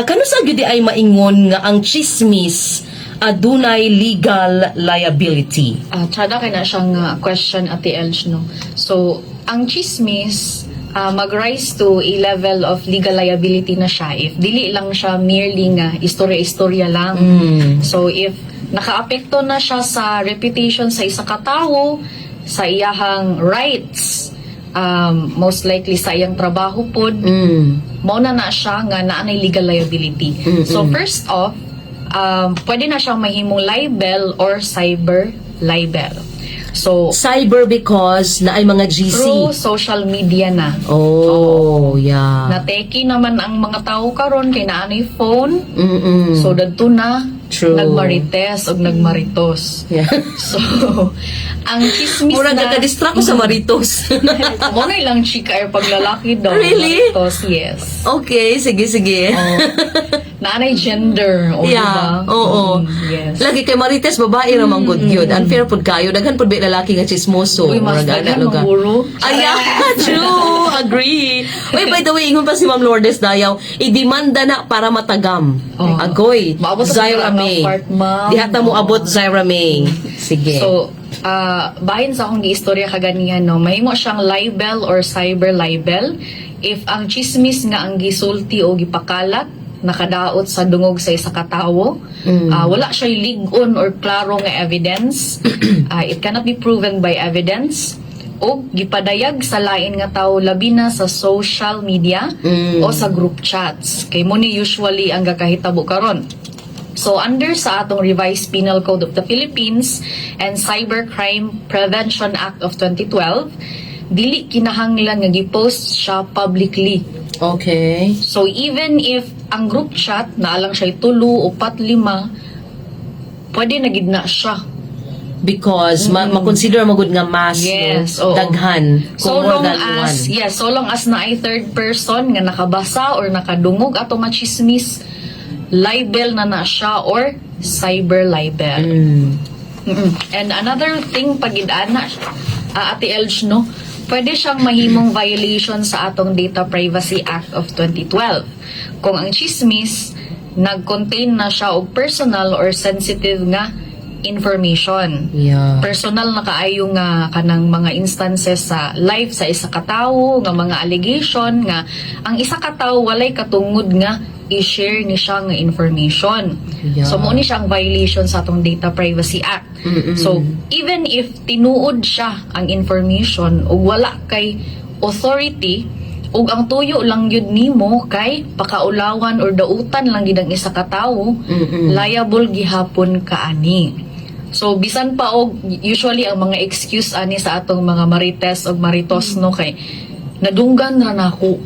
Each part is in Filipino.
Kano sa gyud ay maingon nga ang chismis adunay legal liability? Tsada kay na siyang question at the edge, no? So, ang chismis, mag-rise to a level of legal liability na siya if dili lang siya merely nga istorya-istorya lang. So, if nakaapekto na siya sa reputation sa isa ka tawo, sa iyahang rights, most likely sa iyang trabaho pod, mauna na siya nga naanay legal liability. So first off, pwede na siyang mahimong libel or cyber libel. So Cyber because na ay mga GC. through social media na. Yeah. Nateki naman ang mga tao karon kay naanay phone. So dadto na True. nagmarites o nagmaritos. Yeah. So ang chismis Mura na ka-distract ko sa maritos. mo na ilang chika ay paglalaki daw. Really? Maritos, yes. Okay, sige. Naanay gender, o Yeah, diba? oo. Yes. Lagi kay marites babae ra man good yun. Unfair pud kayo. Daghan pud ba lalaki nga chismoso. Uy, mas Murag dagan ano ka. maguro. True. Agree. Uy, by the way, ingon pa si Ma'am Lourdes Dayaw, idemanda na para matagam. Oh. Agoy. Maabot sa Zaira mga May. part, ma'am. Dihata mo abot Zaira May. Sige. So, bahin sa akong giistorya kaganihan, no, mahimo siyang libel or cyber libel if ang chismis nga ang gisulti o gipakalat nakadaot sa dungog sa isa ka tawo, wala siya ligon or klaro nga evidence, it cannot be proven by evidence, o gipadayag sa lain nga tawo labi na sa social media o sa group chats. Kay mo ni usually ang gakahitabo karon. So, under sa atong Revised Penal Code of the Philippines and Cybercrime Prevention Act of 2012, dili kinahanglan nga gi-post siya publicly. Okay. So, even if ang group chat, naalang siya 3 o 4, 5, pwede na gid na siya. Because ma-consider mo good nga mass, Yes, no? oo. Daghan. So Kung more long than as, one. so long as na ay third person nga nakabasa or nakadungog ato nga chismis, libel na siya or cyber libel. And another thing pagidana, Ate Elge, no, pwede siyang mahimong violation sa atong Data Privacy Act of 2012. Kung ang chismis nag-contain na siya og personal or sensitive nga information. Yeah. Personal na kaayo nga kanang mga instances sa life sa isa ka tawo, nga mga allegation nga ang isa ka tawo walay katungod nga i-share ni siya nga information. Yeah. So mo ni siyang violation sa atong Data Privacy Act. So even if tinuod siya ang information ug wala kay authority ug ang tuyo lang yun nimo kay pakaulawan or dautan lang gid ang isa ka tawo, liable gihapon ka ani. So bisan pa og usually ang mga excuse ani sa atong mga marites og maritos, no, kay nadunggan ra nako.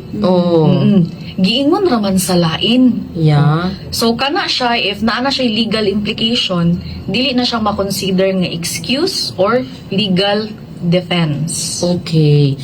Giingon ra man sa lain. Yeah. So kana siya, if naana siya legal implication, dili na siya ma-consider nga excuse or legal defense. Okay.